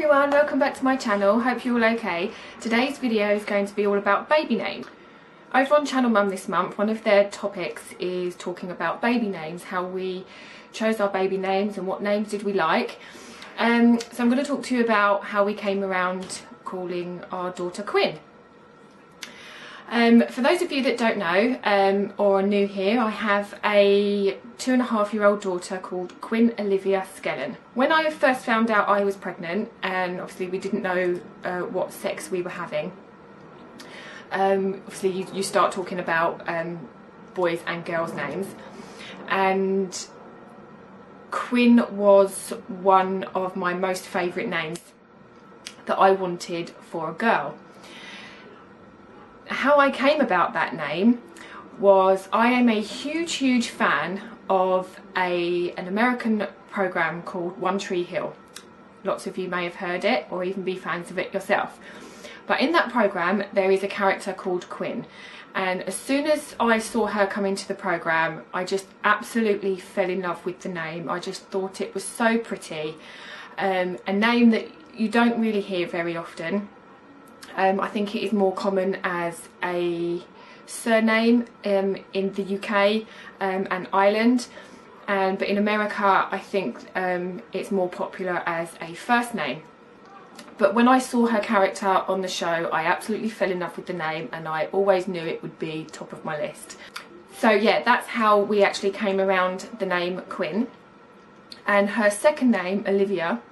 everyone, welcome back to my channel. Hope you're all okay. Today's video is going to be all about baby names. Over on Channel Mum this month, one of their topics is talking about baby names, how we chose our baby names and what names did we like. So I'm going to talk to you about how we came around calling our daughter Quinn. For those of you that don't know or are new here, I have a 2.5-year-old daughter called Quinn Olivia Skellon. When I first found out I was pregnant, and obviously we didn't know what sex we were having, obviously you start talking about boys and girls names, and Quinn was one of my most favourite names that I wanted for a girl. How I came about that name was I am a huge fan of an American program called One Tree Hill. Lots of you may have heard it or even be fans of it yourself. But in that program there is a character called Quinn, and as soon as I saw her come into the program I just absolutely fell in love with the name. I just thought it was so pretty, a name that you don't really hear very often. I think it is more common as a surname in the UK and Ireland, but in America I think it's more popular as a first name. But when I saw her character on the show I absolutely fell in love with the name, and I always knew it would be top of my list. So yeah, that's how we actually came around the name Quinn. And her second name, Olivia,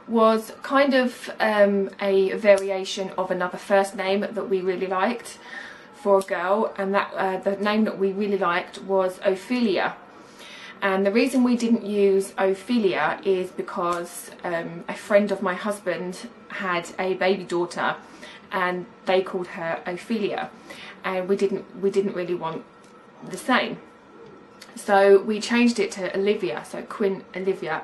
was kind of a variation of another first name that we really liked for a girl, and that the name that we really liked was Ophelia. And the reason we didn't use Ophelia is because a friend of my husband had a baby daughter and they called her Ophelia, and we didn't really want the same. So we changed it to Olivia, so Quinn Olivia,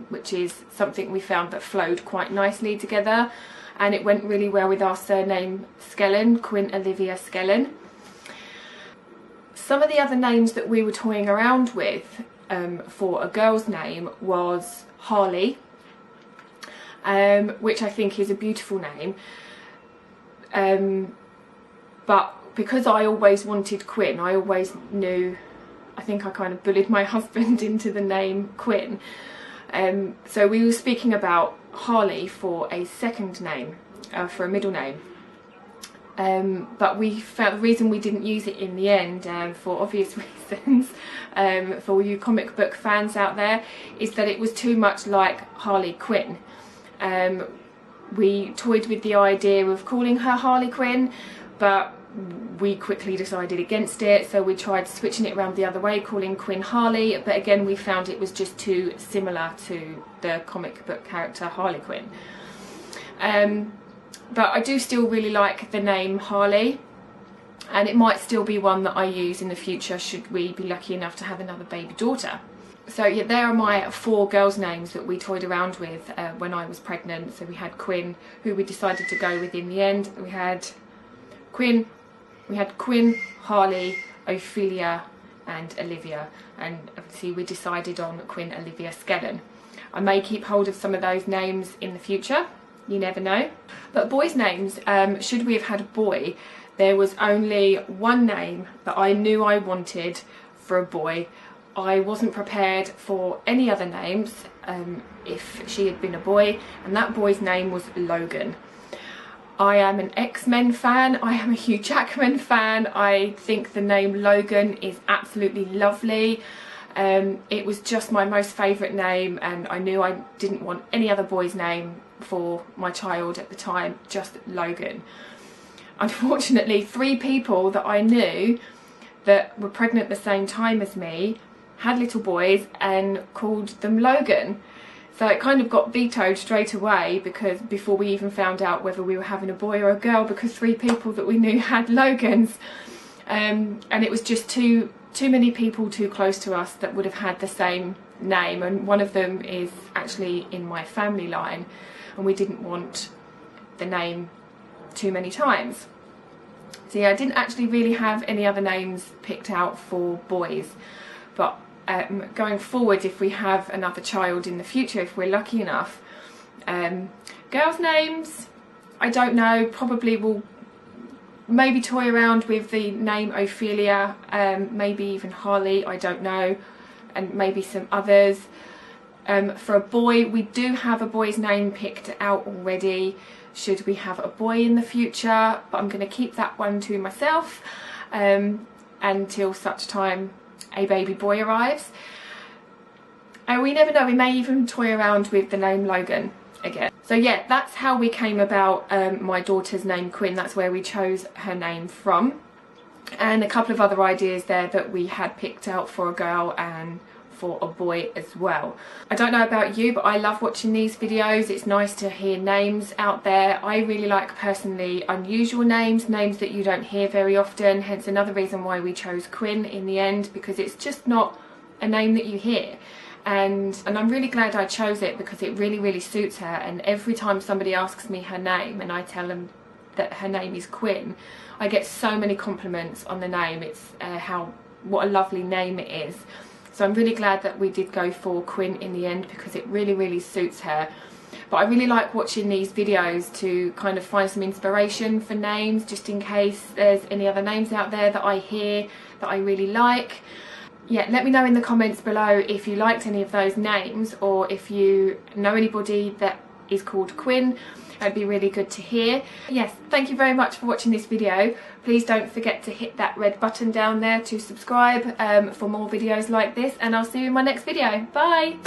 which is something we found that flowed quite nicely together, and it went really well with our surname Skellon, Quinn Olivia Skellon. Some of the other names that we were toying around with for a girl's name was Harley, which I think is a beautiful name, but because I always wanted Quinn, I always knew, I think I kind of bullied my husband into the name Quinn. So we were speaking about Harley for a second name, for a middle name. But we felt the reason we didn't use it in the end, for obvious reasons, for all you comic book fans out there, is that it was too much like Harley Quinn. We toyed with the idea of calling her Harley Quinn, but we quickly decided against it, so we tried switching it around the other way, calling Quinn Harley, but again we found it was just too similar to the comic book character Harley Quinn. But I do still really like the name Harley, and it might still be one that I use in the future should we be lucky enough to have another baby daughter. So yeah, there are my 4 girls' names that we toyed around with when I was pregnant. So we had Quinn, who we decided to go with in the end. We had Quinn, Harley, Ophelia and Olivia, and obviously we decided on Quinn Olivia Skellon. I may keep hold of some of those names in the future, you never know. But boys' names, should we have had a boy, there was only one name that I knew I wanted for a boy. I wasn't prepared for any other names if she had been a boy, and that boy's name was Logan. I am an X-Men fan, I am a Hugh Jackman fan. I think the name Logan is absolutely lovely. It was just my most favourite name, and I knew I didn't want any other boy's name for my child at the time, just Logan. Unfortunately, 3 people that I knew that were pregnant at the same time as me had little boys and called them Logan. So it kind of got vetoed straight away, because before we even found out whether we were having a boy or a girl, because 3 people that we knew had Logans, and it was just too many people too close to us that would have had the same name, and one of them is actually in my family line, and we didn't want the name too many times. So yeah, I didn't actually really have any other names picked out for boys, but going forward, if we have another child in the future, if we're lucky enough, Girls' names, I don't know, probably will maybe toy around with the name Ophelia, maybe even Harley, I don't know, and maybe some others. For a boy, we do have a boy's name picked out already, should we have a boy in the future, but I'm going to keep that one to myself until such time a baby boy arrives. And we never know, we may even toy around with the name Logan again. So yeah, that's how we came about my daughter's name Quinn. That's where we chose her name from, and a couple of other ideas there that we had picked out for a girl and for a boy as well. I don't know about you, but I love watching these videos. It's nice to hear names out there. I really like personally unusual names, names that you don't hear very often, hence another reason why we chose Quinn in the end, because it's just not a name that you hear. And I'm really glad I chose it because it really suits her, and every time somebody asks me her name and I tell them that her name is Quinn, I get so many compliments on the name. It's what a lovely name it is. So I'm really glad that we did go for Quinn in the end because it really suits her. But I really like watching these videos to kind of find some inspiration for names, just in case there's any other names out there that I hear that I really like. Yeah, let me know in the comments below if you liked any of those names, or if you know anybody that is called Quinn. It'd be really good to hear. Yes, thank you very much for watching this video. Please don't forget to hit that red button down there to subscribe for more videos like this, and I'll see you in my next video. Bye!